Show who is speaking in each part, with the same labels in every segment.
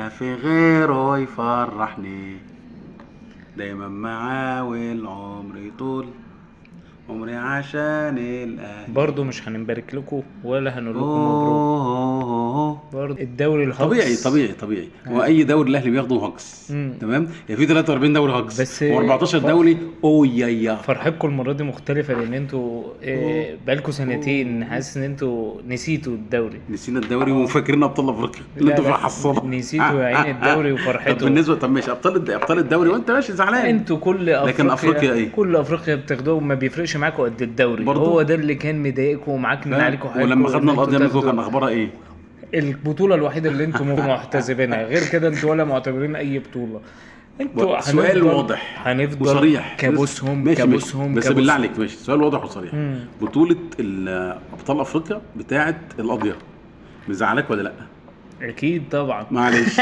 Speaker 1: ما في غيره يفرحني، دايما معاه والعمر يطول، عمري عشان الاهلي.
Speaker 2: برضو مش هنبارك لكم ولا هنقول لكم مبروك. برضو الدوري الهجص
Speaker 1: طبيعي هو اي دوري الاهلي بياخده هجص. تمام، يعني في 43 دوري هجص
Speaker 2: بس
Speaker 1: و14 دوري يا
Speaker 2: فرحتكم المره دي مختلفه، لان انتوا بقالكم سنتين حاسس ان انتوا نسيتوا الدوري.
Speaker 1: نسينا الدوري وفاكرين ابطال افريقيا اللي انتوا محصلة.
Speaker 2: نسيتوا يا عين الدوري وفرحته.
Speaker 1: طب بالنسبه، طب ماشي ابطال الدوري وانت ماشي زعلان.
Speaker 2: انتوا كل افريقيا،
Speaker 1: لكن افريقيا ايه؟
Speaker 2: كل افريقيا بتاخدوه ما بيفرقش معاكم قد الدوري
Speaker 1: برضو.
Speaker 2: هو ده اللي كان مضايقكم ومعاكم عليكم حاجه.
Speaker 1: ولما خدنا القضيه منكم كان اخبارها ايه؟
Speaker 2: البطوله الوحيده اللي انتم محتسبينها، غير كده انتوا ولا معتبرين اي بطوله. انتوا
Speaker 1: سؤال واضح
Speaker 2: هنفضل
Speaker 1: وصريح
Speaker 2: كابوسهم
Speaker 1: بس بالله عليك ماشي، سؤال واضح وصريح. بطوله ابطال افريقيا بتاعه القضيه مزعلك ولا لا؟
Speaker 2: اكيد طبعا.
Speaker 1: معلش.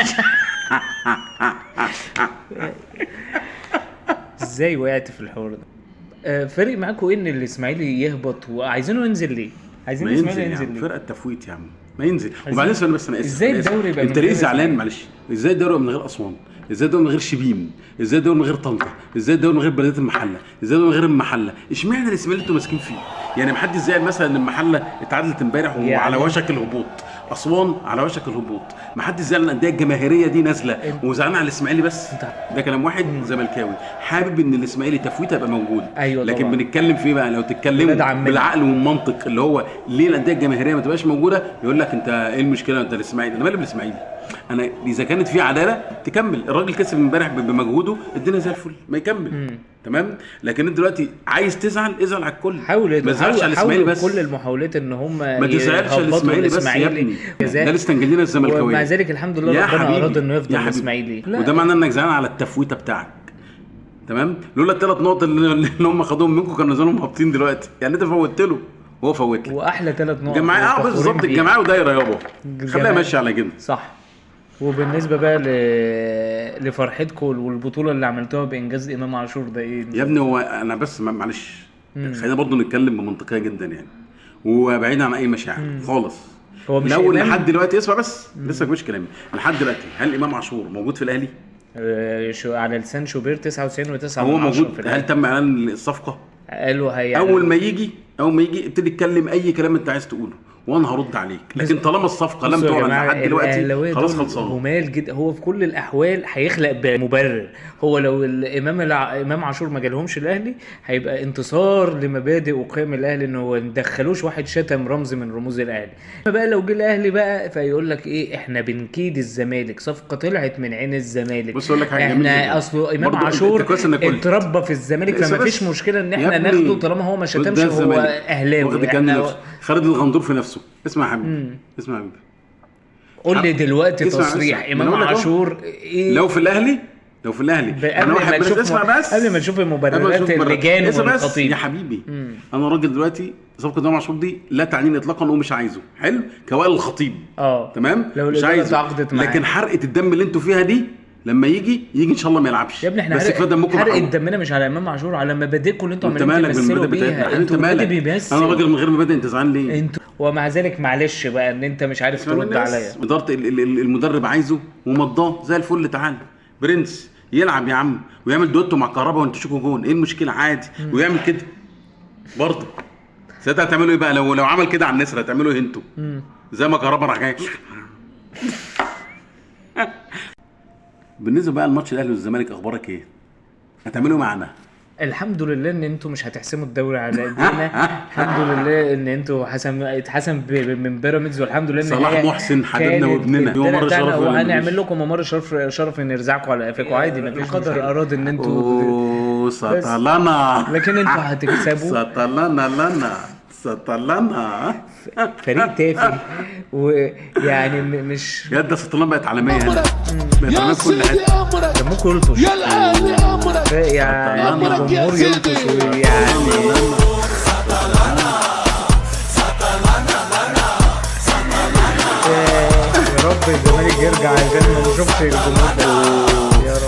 Speaker 2: ازاي وقعت في الحوار ده؟ فرق معاكم ان الاسماعيلي يهبط وعايزينه ينزل ليه؟ عايزين الاسماعيلي ينزل ليه؟
Speaker 1: فرقه تفويت يا عم، ما ينزل. وبعدين سؤال بس، انا اسف،
Speaker 2: ازاي الدوري يبقى
Speaker 1: انت ليه زعلان؟ معلش، ازاي الدوري من غير اسوان؟ ازاي الدوري من غير شبين؟ ازاي الدوري من غير طنطا؟ ازاي الدوري من غير بلديه المحله؟ ازاي الدوري من غير المحله؟ اشمعنى الاسماعيلي انتوا ماسكين فيه؟ يعني ما حدش زعل مثلا ان المحله اتعادلت امبارح وعلى يعني وشك الهبوط، اسوان على وشك الهبوط، ما حدش زعل ان الانديه الجماهيريه دي نازله وزعلان على الاسماعيلي بس. ده كلام واحد زملكاوي حابب ان الاسماعيلي تفويته يبقى موجود.
Speaker 2: أيوة
Speaker 1: لكن
Speaker 2: طبعا.
Speaker 1: بنتكلم في بقى، لو تتكلموا بالعقل والمنطق اللي هو ليه الانديه الجماهيريه ما تبقاش موجوده، يقول لك انت ايه المشكله؟ انت الاسماعيلي، انا مالي بالاسماعيلي؟ انا اذا كانت في عداله تكمل، الراجل كسب امبارح بمجهوده، الدنيا زي الفل، ما يكمل. تمام. لكن انت دلوقتي عايز تزعل، ازعل على الكل،
Speaker 2: ما
Speaker 1: تزعلش على الاسماعيلي بس.
Speaker 2: كل المحاولات ان هم
Speaker 1: ما تزعلش على الاسماعيلي بس يا ابني، ده اللي استنجدنا الزملكاويه،
Speaker 2: ومع ذلك الحمد لله ربنا اراد انه يفضل الاسماعيلي،
Speaker 1: وده معناه انك زعلان على التفويته بتاعك. تمام. لولا الثلاث نقط اللي هم خدوهم منكم كانوا نزلهم هابطين دلوقتي، يعني انت فوتت له وهو فوت لك.
Speaker 2: واحلى 3 نقط
Speaker 1: جماعه بالظبط، الجماعه ودايره يابا، خليها ماشيه على كده،
Speaker 2: صح. وبالنسبه بقى لفرحتكم والبطوله اللي عملتوها بانجاز امام عاشور ده ايه
Speaker 1: يا ابني؟ هو انا بس معلش خلينا برضو نتكلم بمنطقيه جدا يعني، وبعيد عن اي مشاعر خالص.
Speaker 2: هو مش
Speaker 1: لو لحد دلوقتي اسمع بس، لسه مش كلامي، لحد دلوقتي هل امام عاشور موجود في الاهلي؟
Speaker 2: شو على لسان شوبير 99.9
Speaker 1: هو موجود. هل تم اعلان الصفقه؟
Speaker 2: قالوا هي
Speaker 1: اول ما يجي ابتدي اتكلم اي كلام انت عايز تقوله وانا هرد عليك، لكن طالما الصفقه لم تعلن لحد دلوقتي خلاص خلصان.
Speaker 2: جمال جدا، هو في كل الاحوال هيخلق مبرر. هو لو امام عاشور ما جالهمش الاهلي هيبقى انتصار لمبادئ وقيم الاهلي، انه هو ندخلوش واحد شتم رمز من رموز الاهلي. بقى لو جه الاهلي بقى فيقول لك ايه، احنا بنكيد الزمالك، صفقه طلعت من عين الزمالك.
Speaker 1: بص اقول لك حاجه،
Speaker 2: احنا اصله امام عاشور اتربى في الزمالك، فما فيش مشكله ان احنا ناخده طالما هو ما شتمش، هو اهلاوي.
Speaker 1: خالد الغندور في نفسه. اسمع يا حبيبي، اسمع يا حبيبي،
Speaker 2: قول لي دلوقتي تصريح امام عاشور
Speaker 1: ايه لو في الاهلي
Speaker 2: انا واحد اسمع بس قبل ما نشوف المبررات اللجان والخطيب
Speaker 1: يا حبيبي. انا راجل دلوقتي صفقه امام عاشور دي لا تعنيني اطلاقا ومش عايزه، حلو كوائل الخطيب تمام، مش عايزه. لكن حرقه الدم اللي انتوا فيها دي لما يجي ان شاء الله ما يلعبش
Speaker 2: يا ابني. احنا
Speaker 1: بس
Speaker 2: حرق دمنا مش على امام عاشور، على مبادئكم اللي انتوا عمالين تمثلوا بيها.
Speaker 1: انت مالك؟ انا راجل من غير مبادئ، انت زعلان ليه؟
Speaker 2: انتوا ومع ذلك معلش بقى ان انت مش عارف ترد عليا.
Speaker 1: اداره المدرب عايزه ومضاه زي الفل، تعال برنس يلعب يا عم ويعمل دوتو مع كهربا وانتوا تشوفوا جون، ايه المشكله؟ عادي. ويعمل كده برضه. ساعتها هتعملوا ايه بقى؟ لو عمل كده على النسر هتعملوا ايه انتوا؟ زي ما كهربا راح جاي. بالنسبه بقى لماتش الاهلي والزمالك اخبارك ايه؟ هتعملوا معانا؟
Speaker 2: الحمد لله ان انتوا مش هتحسموا الدوري على ايدينا. الحمد لله ان انتوا اتحسم من بيراميدز، والحمد لله ان
Speaker 1: صلاح محسن حبيبنا وابننا
Speaker 2: ممر شرف، وهنعمل لكم ممر شرف نرزعكم على قفاكم عادي. ما فيش قدر اراد ان انتوا
Speaker 1: سطلنا،
Speaker 2: لكن انتوا هتكسبوا.
Speaker 1: سطلنا
Speaker 2: فريق تافه، ويعني مش
Speaker 1: يد سطلنا بقت عالميه، بقت عالميه في كل حته.
Speaker 2: دمكم يلطش يعني الجمهور يلطش يعني. يا رب الزمالك يرجع عشان ما نشوفش الجمهور ده يا رب.